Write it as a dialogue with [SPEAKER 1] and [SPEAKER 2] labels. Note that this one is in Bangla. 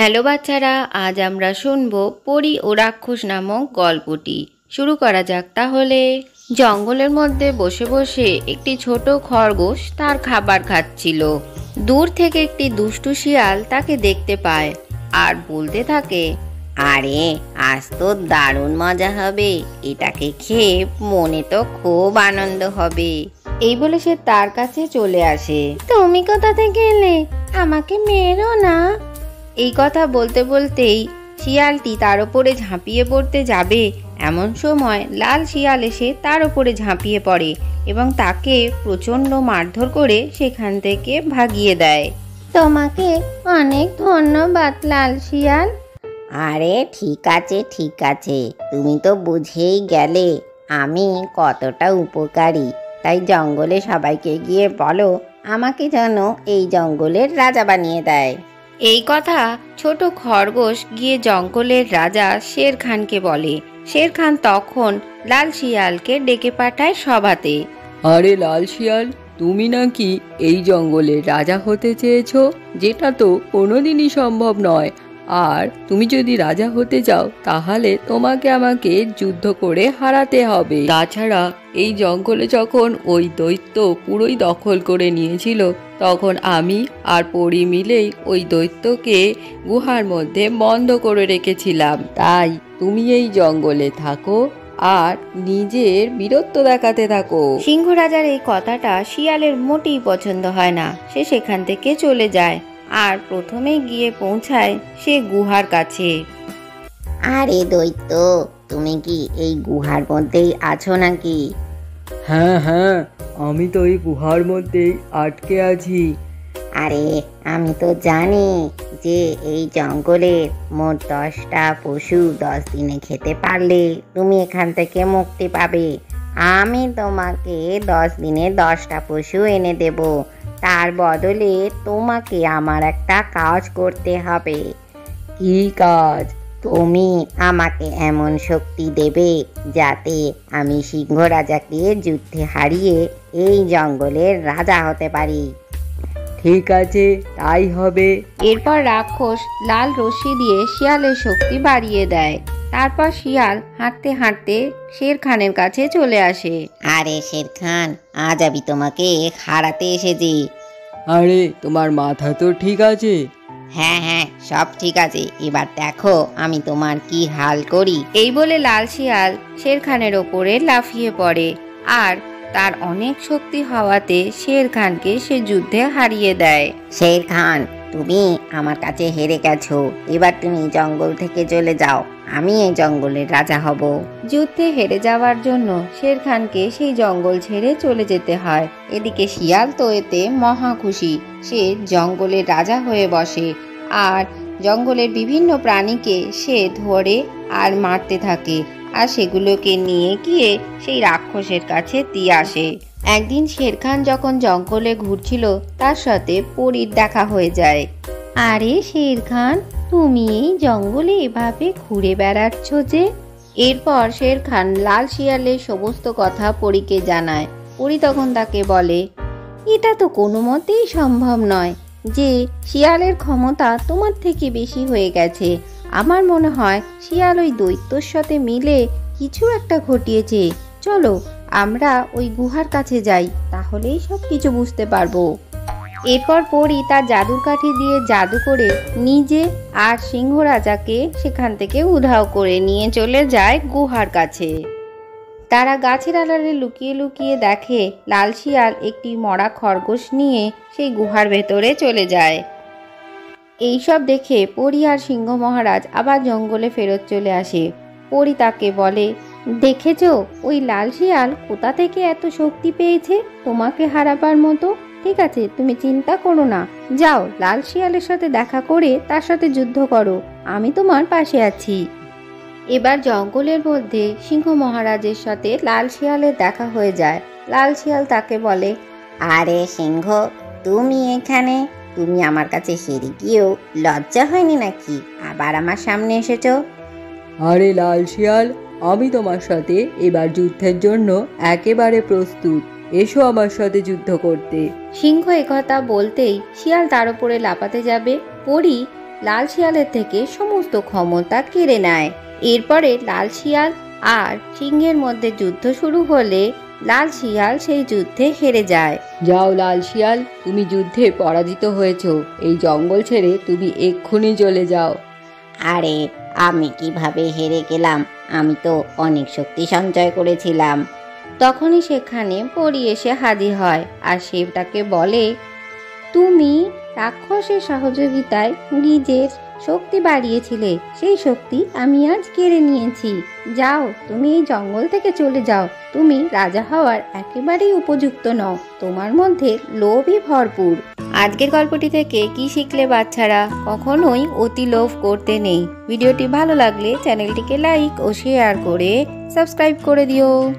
[SPEAKER 1] হ্যালো বাচ্চারা, আজ আমরা শুনবো পরী ও রাক্ষস নামক গল্পটি। শুরু করা যাক তাহলে। জঙ্গলের মধ্যে বসে বসে একটি ছোট খরগোশ তার খাবার খাচ্ছিল। দূর থেকে একটি দুষ্টু শিয়াল তাকে দেখতে পায় আর বলতে থাকে, আরে আজ তো দারুণ মজা হবে, এটাকে খেয়ে মনে তো খুব আনন্দ হবে। এই বলে সে তার কাছে চলে আসে। তুমি কোথা থেকে এলে? আমাকে মেরো না। এই কথা বলতে বলতেই শিয়ালটি তার উপরে ঝাঁপিয়ে পড়তে যাবে, এমন সময় লাল শিয়াল এসে তার উপরে ঝাঁপিয়ে পড়ে এবং তাকে প্রচণ্ড মারধর করে সেখান থেকে ভাগিয়ে দেয়। তোমাকে অনেক ধন্যবাদ লাল শিয়াল। আরে ঠিক আছে, তুমি তো বুঝেই গেলে আমি কতটা উপকারী, তাই জঙ্গলে সবাইকে গিয়ে বলো আমাকে যেন এই জঙ্গলের রাজা বানিয়ে দেয়। এই কথা ছোট খরগোশ গিয়ে জঙ্গলের রাজা শের খানকে বলে। শের খান তখন লাল শিয়ালকে ডেকে পাঠায় সভাতে।
[SPEAKER 2] আরে লাল শিয়াল, তুমি নাকি এই জঙ্গলের রাজা হতে চেয়েছো, যেটা তো কোনোদিনই সম্ভব নয়। আর তুমি যদি রাজা হতে চাও তাহলে তোমাকে আমাকে যুদ্ধ করে হারাতে হবে। তাছাড়া এই জঙ্গলে যখন ওই দৈত্য পুরোই দখল করে নিয়েছিল, তখন আমি আর পরী মিলেই ওই দৈত্যকে গুহার মধ্যে বন্ধ করে রেখেছিলাম। তাই তুমি এই জঙ্গলে থাকো আর নিজের বীরত্ব দেখাতে থাকো।
[SPEAKER 1] সিংহ রাজার এই কথাটা শিয়ালের মোটেই পছন্দ হয় না। সে সেখান থেকে চলে যায় আর প্রথমে গিয়ে পৌঁছায় সে গুহার কাছে।
[SPEAKER 3] আরে দৈত্য, তুমি কি এই গুহার মধ্যেই আছো নাকি?
[SPEAKER 2] হ্যাঁ, আমি তো এই গুহার মধ্যেই আটকে আছি।
[SPEAKER 3] আরে আমি তো জানি যে এই জঙ্গলে মোট 10টা পশু 10 দিনে খেতে পারলে তুমি এখান থেকে মুক্তি পাবে। আমি তোমাকে 10 দিনে 10টা পশু এনে দেব। তার বদলে তোমাকে আমার একটা কাজ করতে হবে।
[SPEAKER 2] কি কাজ?
[SPEAKER 3] তুমি আমাকে এমন শক্তি দেবে যাতে আমি সিংহ রাজাকে যুদ্ধে হারিয়ে এই জঙ্গলের রাজা হতে পারি।
[SPEAKER 2] ঠিক আছে, তাই হবে।
[SPEAKER 1] এরপর রাক্ষস লাল রশ্মি দিয়ে শিয়ালের শক্তি বাড়িয়ে দেয়। তারপর শিয়াল হাঁটতে হাঁটতে শের খানের কাছে চলে আসে।
[SPEAKER 3] আরে শের খান, আজ আমি তোমাকে হারাতে এসেছি।
[SPEAKER 2] আরে তোমার মাথা তো ঠিক আছে?
[SPEAKER 3] হ্যাঁ, সব ঠিক আছে। এবার দেখো আমি তোমার কি হাল করি।
[SPEAKER 1] এই বলে লাল শিয়াল শের খানের ওপরে লাফিয়ে পড়ে আর তার অনেক শক্তি হওয়াতে শের খানকে সে যুদ্ধে হারিয়ে দেয়।
[SPEAKER 3] শের খান, তুমি আমার কাছে হেরে গেছো। এবার তুমি জঙ্গল থেকে চলে যাও, আমি এই জঙ্গলের রাজা হব।
[SPEAKER 1] যুদ্ধে হেরে যাওয়ার জন্য শের খানকে সেই জঙ্গল ছেড়ে চলে যেতে হয়। এদিকে শিয়াল তো এতে মহা খুশি। সে জঙ্গলের রাজা হয়ে বসে আর জঙ্গলের বিভিন্ন প্রাণীকে সে ধরে আর মারতে থাকে আর সেগুলোকে নিয়ে গিয়ে সেই রাক্ষসের কাছে দিয়ে আসে। একদিন শের খান যখন জঙ্গলে ঘুরছিল, তার সাথে পরীর দেখা হয়ে যায়। আরে শের খান, তুমি এই জঙ্গলে এভাবে ঘুরে বেড়াচ্ছ যে? এরপর শের খান লাল শিয়ালের সমস্ত কথা পরীকে জানায়। পরী তখন তাকে বলে, এটা তো কোনো মতেই সম্ভব নয় যে শিয়ালের ক্ষমতা তোমার থেকে বেশি হয়ে গেছে। আমার মনে হয় শিয়াল ওই দৈত্যর সাথে মিলে কিছু একটা ঘটিয়েছে। চলো আমরা ওই গুহার কাছে যাই, তাহলেই সব কিছু বুঝতে পারবো। এরপর পরী তার জাদুর কাঠি দিয়ে জাদু করে নিজে আর সিংহ রাজাকে সেখান থেকে উধাও করে নিয়ে চলে যায় গুহার কাছে। তারা গাছের আড়ালে লুকিয়ে লুকিয়ে দেখে লাল শিয়াল একটি মরা খরগোশ নিয়ে সেই গুহার ভেতরে চলে যায়। এইসব দেখে পরী আর সিংহ মহারাজ আবার জঙ্গলে ফেরত চলে আসে। পরী তাকে বলে, দেখেছো ওই লাল শিয়াল কোথা থেকে এত শক্তি পেয়েছে তোমাকে হারাবার মতো? ঠিক আছে, তুমি চিন্তা করো না, যাও লাল শিয়ালের সাথে দেখা করে তার সাথে যুদ্ধ করো, আমি তোমার পাশে আছি। এবার জঙ্গলের মধ্যে সিংহ মহারাজের সাথে লাল শিয়ালের দেখা হয়ে যায়। লাল শিয়াল তাকে বলে,
[SPEAKER 3] আরে সিংহ, তুমি এখানে? তুমি আমার কাছে হেরে গিয়েও লজ্জা হয়নি নাকি আবার আমার সামনে এসেছো?
[SPEAKER 2] আরে লাল শিয়াল, আমি তোমার সাথে এবার যুদ্ধের জন্য একেবারে প্রস্তুত। এসো আমার সাথে যুদ্ধ করতে।
[SPEAKER 1] সিংহ একথা বলতেই শিয়াল তার উপরে লাফাতে যাবে। পরী লাল শিয়ালের থেকে সমস্ত ক্ষমতা কেড়ে নেয়। এরপরে লাল শিয়াল আর সিংহের মধ্যে যুদ্ধ শুরু হলে লাল শিয়াল সেই যুদ্ধে হেরে যায়।
[SPEAKER 2] যাও লাল শিয়াল, তুমি যুদ্ধে পরাজিত হয়েছো। এই জঙ্গল ছেড়ে তুমি এক্ষুনি চলে যাও।
[SPEAKER 3] আরে আমি কিভাবে হেরে গেলাম? আমি তো অনেক শক্তি সঞ্চয় করেছিলাম।
[SPEAKER 1] তখনই সেখানে পরী এসে হাজির হয় আর সে তাকে বলে, তুমি রাক্ষসের সহযোগিতায় নিজের শক্তি বাড়িয়েছিলে, সেই শক্তি আমি আজ কেড়ে নিয়েছি। যাও, তুমি এই জঙ্গল থেকে চলে যাও। তুমি রাজা হওয়ার একেবারেই উপযুক্ত নও, তোমার মধ্যে লোভই ভরপুর। আজকের গল্পটি থেকে কি শিখলে বাচ্চারা? কখনোই অতি লোভ করতে নেই। ভিডিওটি ভালো লাগলে চ্যানেলটিকে লাইক ও শেয়ার করে সাবস্ক্রাইব করে দিও।